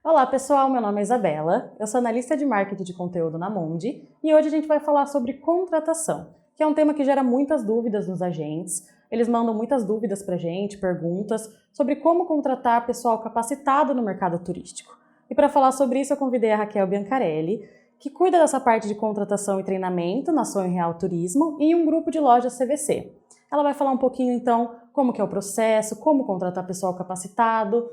Olá pessoal, meu nome é Isabela, eu sou analista de marketing de conteúdo na Mondi e hoje a gente vai falar sobre contratação, que é um tema que gera muitas dúvidas nos agentes. Eles mandam muitas dúvidas pra gente, perguntas sobre como contratar pessoal capacitado no mercado turístico. E para falar sobre isso eu convidei a Raquel Biancarelli, que cuida dessa parte de contratação e treinamento na Sonho Real Turismo e em um grupo de lojas CVC. Ela vai falar um pouquinho então como que é o processo, como contratar pessoal capacitado,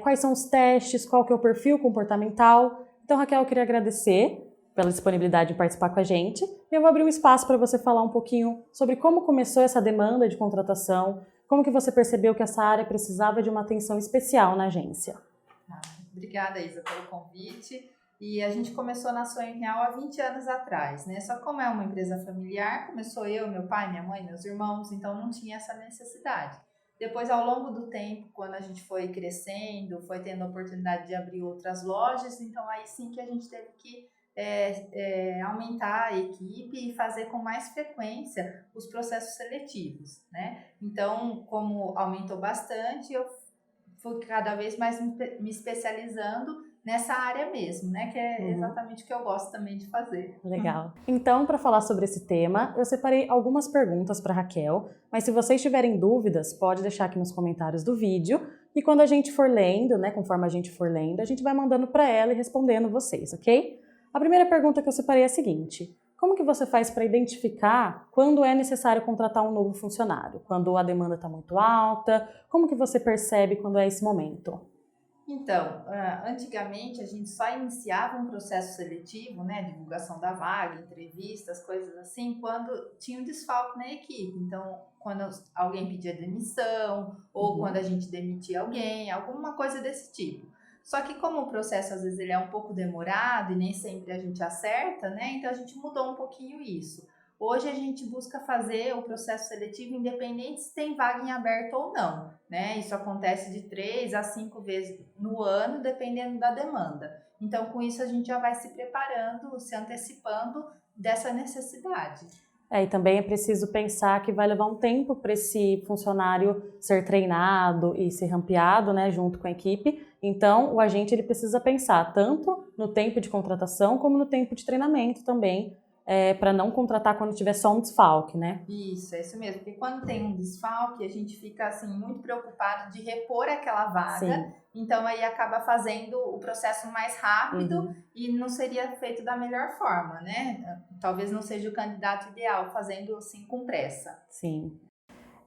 quais são os testes, qual que é o perfil comportamental. Então, Raquel, eu queria agradecer pela disponibilidade de participar com a gente. E eu vou abrir um espaço para você falar um pouquinho sobre como começou essa demanda de contratação, como que você percebeu que essa área precisava de uma atenção especial na agência. Obrigada, Isa, pelo convite. E a gente começou na Sonho Real há 20 anos atrás, né? Só que como é uma empresa familiar, começou eu, meu pai, minha mãe, meus irmãos, então não tinha essa necessidade. Depois, ao longo do tempo, quando a gente foi crescendo, foi tendo a oportunidade de abrir outras lojas, então aí sim que a gente teve que aumentar a equipe e fazer com mais frequência os processos seletivos, né? Então, como aumentou bastante, eu fui cada vez mais me especializando nessa área mesmo, né? Que é exatamente o que eu gosto também de fazer. Legal. Então, para falar sobre esse tema, eu separei algumas perguntas para Raquel, mas se vocês tiverem dúvidas, pode deixar aqui nos comentários do vídeo e quando a gente for lendo, né, conforme a gente for lendo, a gente vai mandando para ela e respondendo vocês, ok? A primeira pergunta que eu separei é a seguinte: como que você faz para identificar quando é necessário contratar um novo funcionário? Quando a demanda está muito alta? Como que você percebe quando é esse momento? Então, antigamente a gente só iniciava um processo seletivo, né, divulgação da vaga, entrevistas, coisas assim, quando tinha um desfalque na equipe. Então, quando alguém pedia demissão ou quando a gente demitia alguém, alguma coisa desse tipo. Só que como o processo às vezes ele é um pouco demorado e nem sempre a gente acerta, né, então a gente mudou um pouquinho isso. Hoje a gente busca fazer o processo seletivo independente se tem vaga em aberto ou não, né? Isso acontece de 3 a 5 vezes no ano, dependendo da demanda. Então, com isso a gente já vai se preparando, se antecipando dessa necessidade. E também é preciso pensar que vai levar um tempo para esse funcionário ser treinado e ser rampeado, né, junto com a equipe. Então, o agente ele precisa pensar tanto no tempo de contratação como no tempo de treinamento também, para não contratar quando tiver só um desfalque, né? Isso, é isso mesmo. Porque quando tem um desfalque, a gente fica assim muito preocupado de repor aquela vaga. Sim. Então aí acaba fazendo o processo mais rápido e não seria feito da melhor forma, né? Talvez não seja o candidato ideal fazendo assim com pressa. Sim.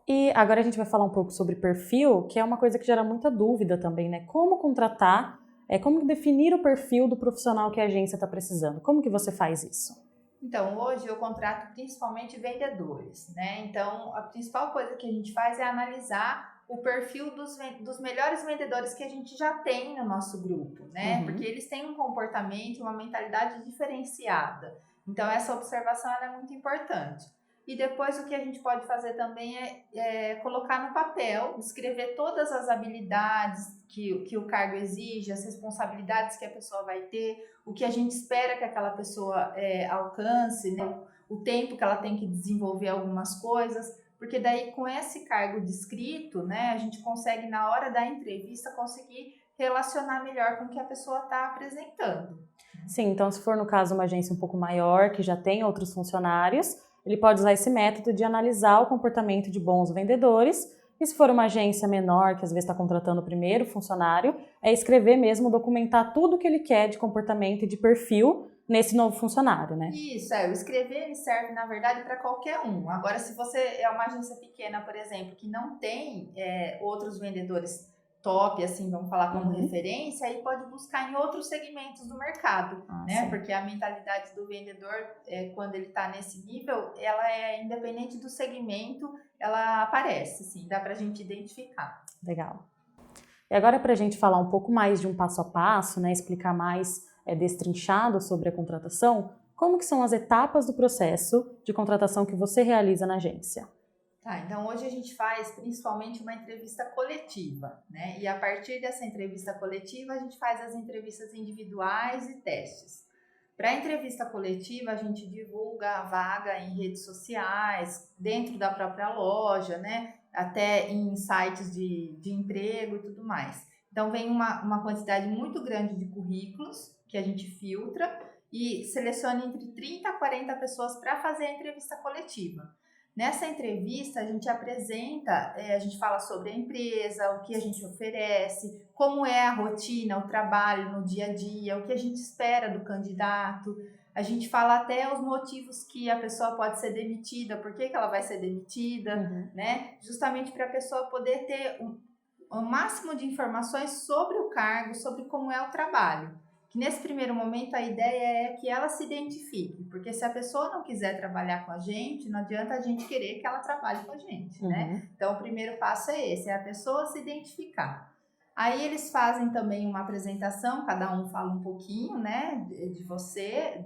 E agora a gente vai falar um pouco sobre perfil, que é uma coisa que gera muita dúvida também, né? Como contratar, como definir o perfil do profissional que a agência está precisando? Como que você faz isso? Então, hoje eu contrato principalmente vendedores, né? Então, a principal coisa que a gente faz é analisar o perfil dos melhores vendedores que a gente já tem no nosso grupo, né? Porque eles têm um comportamento, uma mentalidade diferenciada. Então, essa observação ela é muito importante. E depois o que a gente pode fazer também é colocar no papel, escrever todas as habilidades que o cargo exige, as responsabilidades que a pessoa vai ter, o que a gente espera que aquela pessoa alcance, né? O tempo que ela tem que desenvolver algumas coisas, porque daí com esse cargo descrito, né, a gente consegue na hora da entrevista conseguir relacionar melhor com o que a pessoa está apresentando. Sim, então se for no caso uma agência um pouco maior, que já tem outros funcionários, ele pode usar esse método de analisar o comportamento de bons vendedores. E se for uma agência menor, que às vezes está contratando o primeiro funcionário, é escrever mesmo, documentar tudo o que ele quer de comportamento e de perfil nesse novo funcionário, né? Isso, o escrever ele serve, na verdade, para qualquer um. Agora, se você é uma agência pequena, por exemplo, que não tem outros vendedores top, assim, vamos falar como referência, aí pode buscar em outros segmentos do mercado, né? Sim. Porque a mentalidade do vendedor, quando ele está nesse nível, ela é independente do segmento, ela aparece, assim, dá para a gente identificar. Legal. E agora, para a gente falar um pouco mais de um passo a passo, né, explicar mais destrinchado sobre a contratação, como que são as etapas do processo de contratação que você realiza na agência? Tá, então hoje a gente faz principalmente uma entrevista coletiva, né? E a partir dessa entrevista coletiva, a gente faz as entrevistas individuais e testes. Para a entrevista coletiva, a gente divulga a vaga em redes sociais, dentro da própria loja, né? Até em sites de emprego e tudo mais. Então, vem uma quantidade muito grande de currículos que a gente filtra e seleciona entre 30 a 40 pessoas para fazer a entrevista coletiva. Nessa entrevista, a gente apresenta, a gente fala sobre a empresa, o que a gente oferece, como é a rotina, o trabalho no dia a dia, o que a gente espera do candidato. A gente fala até os motivos que a pessoa pode ser demitida, por que ela vai ser demitida, né? Justamente para a pessoa poder ter o máximo de informações sobre o cargo, sobre como é o trabalho. Que nesse primeiro momento a ideia é que ela se identifique, porque se a pessoa não quiser trabalhar com a gente, não adianta a gente querer que ela trabalhe com a gente, né? Então o primeiro passo é esse, é a pessoa se identificar. Aí eles fazem também uma apresentação, cada um fala um pouquinho, né, de você,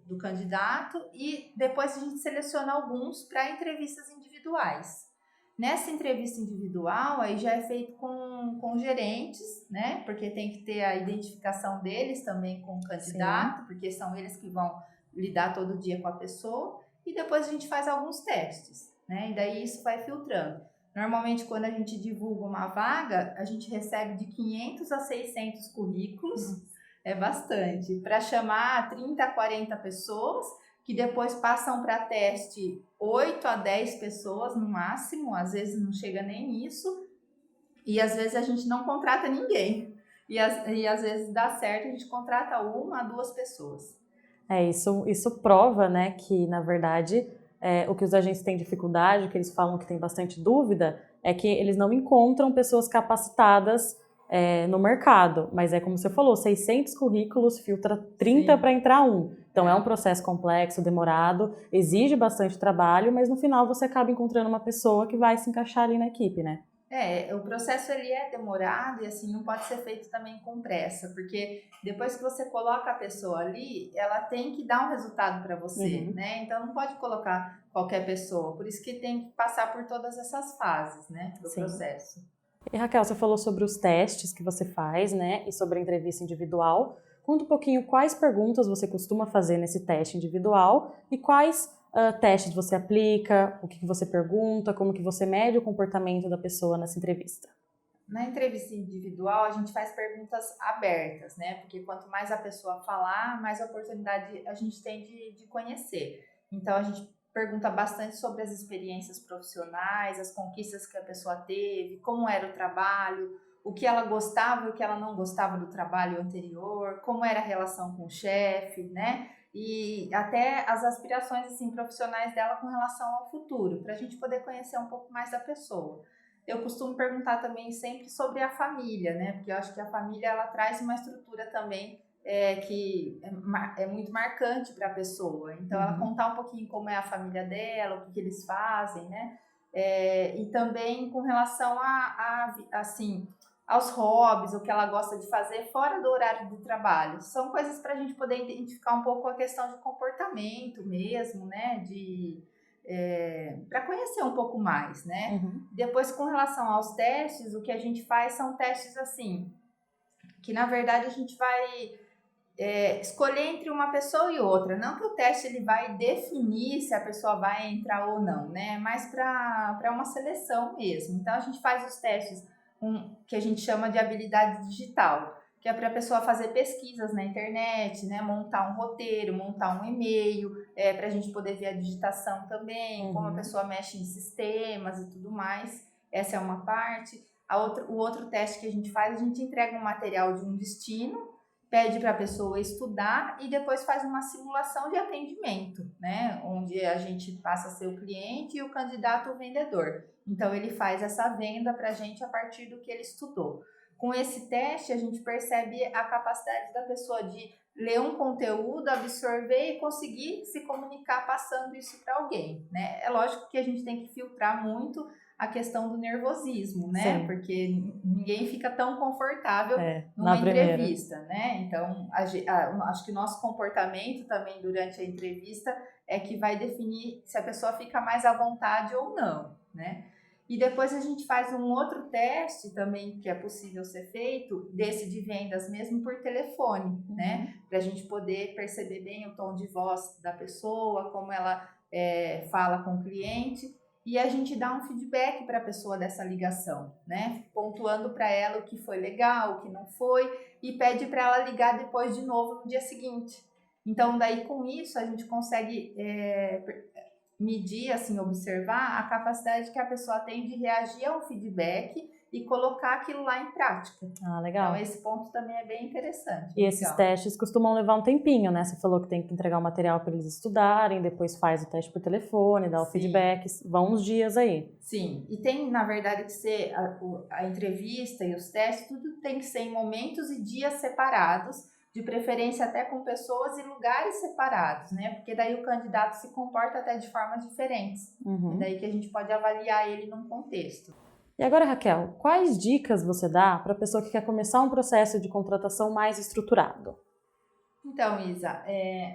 do candidato, e depois a gente seleciona alguns para entrevistas individuais. Nessa entrevista individual, aí já é feito com gerentes, né? Porque tem que ter a identificação deles também com o candidato, sim, porque são eles que vão lidar todo dia com a pessoa. E depois a gente faz alguns testes, né? E daí isso vai filtrando. Normalmente, quando a gente divulga uma vaga, a gente recebe de 500 a 600 currículos, é bastante, para chamar 30 a 40 pessoas, que depois passam para teste 8 a 10 pessoas no máximo, às vezes não chega nem isso, e às vezes a gente não contrata ninguém, e às vezes dá certo, a gente contrata 1 a 2 pessoas. Isso prova, né, que na verdade o que os agentes têm dificuldade, o que eles falam que tem bastante dúvida, é que eles não encontram pessoas capacitadas no mercado, mas é como você falou, 600 currículos, filtra 30 para entrar um. Então é um processo complexo, demorado, exige bastante trabalho, mas no final você acaba encontrando uma pessoa que vai se encaixar ali na equipe, né? O processo ele é demorado e assim não pode ser feito também com pressa, porque depois que você coloca a pessoa ali, ela tem que dar um resultado para você, né? Então não pode colocar qualquer pessoa, por isso que tem que passar por todas essas fases, né, do processo. E Raquel, você falou sobre os testes que você faz, né, e sobre a entrevista individual. Conta um pouquinho quais perguntas você costuma fazer nesse teste individual e quais testes você aplica, o que você pergunta, como que você mede o comportamento da pessoa nessa entrevista. Na entrevista individual, a gente faz perguntas abertas, né? Porque quanto mais a pessoa falar, mais oportunidade a gente tem de conhecer. Então, a gente pergunta bastante sobre as experiências profissionais, as conquistas que a pessoa teve, como era o trabalho, o que ela gostava e o que ela não gostava do trabalho anterior, como era a relação com o chefe, né? E até as aspirações assim, profissionais dela com relação ao futuro, para a gente poder conhecer um pouco mais da pessoa. Eu costumo perguntar também sempre sobre a família, né? Porque eu acho que a família ela traz uma estrutura também que é muito marcante para a pessoa. Então, ela contar um pouquinho como é a família dela, o que eles fazem, né? E também com relação assim, aos hobbies, o que ela gosta de fazer fora do horário do trabalho. São coisas para a gente poder identificar um pouco a questão de comportamento mesmo, né? Para conhecer um pouco mais, né? Depois, com relação aos testes, o que a gente faz são testes assim, que na verdade a gente vai escolher entre uma pessoa e outra. Não que o teste ele vai definir se a pessoa vai entrar ou não, né? Mas para uma seleção mesmo. Então, a gente faz os testes que a gente chama de habilidade digital, que é para a pessoa fazer pesquisas na internet, né? Montar um roteiro, montar um e-mail, para a gente poder ver a digitação também, como a pessoa mexe em sistemas e tudo mais. Essa é uma parte. O outro teste que a gente faz, a gente entrega um material de um destino, pede para a pessoa estudar e depois faz uma simulação de atendimento, né? Onde a gente passa a ser o cliente e o candidato o vendedor. Então, ele faz essa venda para a gente a partir do que ele estudou. Com esse teste, a gente percebe a capacidade da pessoa de ler um conteúdo, absorver e conseguir se comunicar passando isso para alguém, né? É lógico que a gente tem que filtrar muito a questão do nervosismo, né? Sim. Porque ninguém fica tão confortável numa entrevista, né? Então, acho que o nosso comportamento também durante a entrevista é que vai definir se a pessoa fica mais à vontade ou não, né? E depois a gente faz um outro teste também que é possível ser feito, desse de vendas mesmo por telefone, né? Para a gente poder perceber bem o tom de voz da pessoa, como ela fala com o cliente. e a gente dá um feedback para a pessoa dessa ligação, né? Pontuando para ela o que foi legal, o que não foi, e pede para ela ligar depois de novo no dia seguinte. Então, daí com isso a gente consegue medir, assim, observar a capacidade que a pessoa tem de reagir ao feedback e colocar aquilo lá em prática. Ah, legal. Então, esse ponto também é bem interessante. E esses testes costumam levar um tempinho, né? Você falou que tem que entregar o material para eles estudarem, depois faz o teste por telefone, dá o feedback, vão uns dias aí. Sim, e tem, na verdade, que ser a entrevista e os testes, tudo tem que ser em momentos e dias separados, de preferência até com pessoas e lugares separados, né? Porque daí o candidato se comporta até de formas diferentes. E daí que a gente pode avaliar ele num contexto. E agora, Raquel, quais dicas você dá para a pessoa que quer começar um processo de contratação mais estruturado? Então, Isa,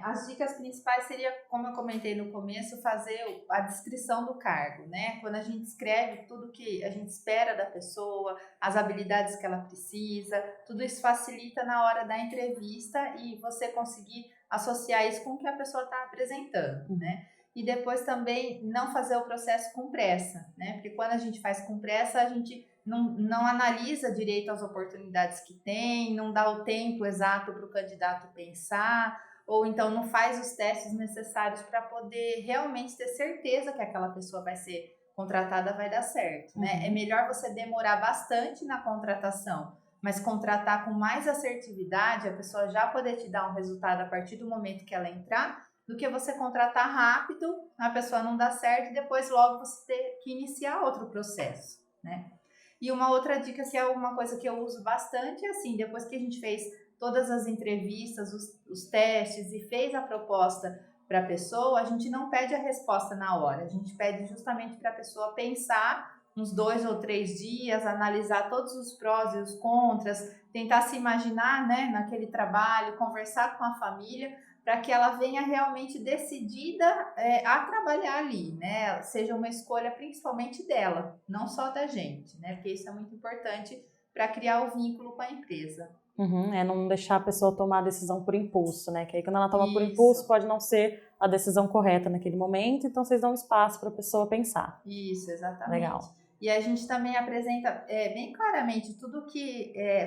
as dicas principais seria, como eu comentei no começo, fazer a descrição do cargo, né? Quando a gente escreve tudo que a gente espera da pessoa, as habilidades que ela precisa, tudo isso facilita na hora da entrevista e você conseguir associar isso com o que a pessoa está apresentando, né? E depois também não fazer o processo com pressa, né? Porque quando a gente faz com pressa, a gente não analisa direito as oportunidades que tem, não dá o tempo exato para o candidato pensar, ou então não faz os testes necessários para poder realmente ter certeza que aquela pessoa vai ser contratada, vai dar certo, né? É melhor você demorar bastante na contratação, mas contratar com mais assertividade, a pessoa já poder te dar um resultado a partir do momento que ela entrar, do que você contratar rápido, a pessoa não dá certo e depois logo você ter que iniciar outro processo, né? E uma outra dica, que é uma coisa que eu uso bastante, é assim, depois que a gente fez todas as entrevistas, os testes e fez a proposta para a pessoa, a gente não pede a resposta na hora, a gente pede justamente para a pessoa pensar uns 2 ou 3 dias, analisar todos os prós e os contras, tentar se imaginar, né, naquele trabalho, conversar com a família, para que ela venha realmente decidida a trabalhar ali, né? Seja uma escolha principalmente dela, não só da gente, né? Porque isso é muito importante para criar o vínculo com a empresa. Não deixar a pessoa tomar a decisão por impulso, né? Que aí quando ela toma por impulso pode não ser a decisão correta naquele momento, então vocês dão espaço para a pessoa pensar. Isso, exatamente. Legal. E a gente também apresenta bem claramente tudo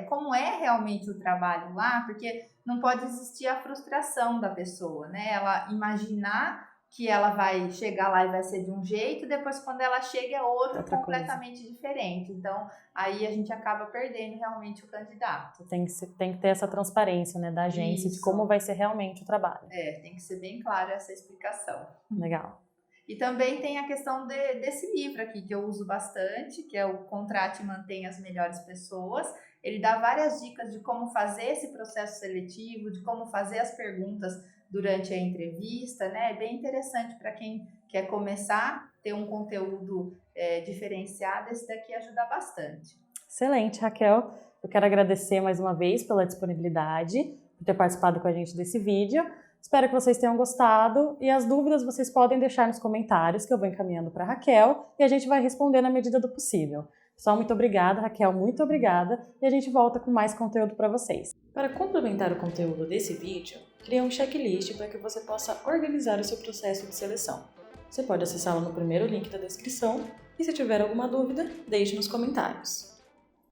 como é realmente o trabalho lá, porque não pode existir a frustração da pessoa, né? Ela imaginar que ela vai chegar lá e vai ser de um jeito, depois quando ela chega é outra completamente diferente. Então, aí a gente acaba perdendo realmente o candidato. Tem que ter essa transparência, né, da agência de como vai ser realmente o trabalho. Tem que ser bem clara essa explicação. Legal. E também tem a questão desse livro aqui, que eu uso bastante, que é o Contrate e Mantenha as Melhores Pessoas. Ele dá várias dicas de como fazer esse processo seletivo, de como fazer as perguntas durante a entrevista, né? É bem interessante para quem quer começar, ter um conteúdo diferenciado, esse daqui ajuda bastante. Excelente, Raquel. Eu quero agradecer mais uma vez pela disponibilidade, por ter participado com a gente desse vídeo. Espero que vocês tenham gostado e as dúvidas vocês podem deixar nos comentários que eu vou encaminhando para a Raquel e a gente vai responder na medida do possível. Pessoal, muito obrigada, Raquel, muito obrigada e a gente volta com mais conteúdo para vocês. Para complementar o conteúdo desse vídeo, criei um checklist para que você possa organizar o seu processo de seleção. Você pode acessá-lo no primeiro link da descrição e se tiver alguma dúvida, deixe nos comentários.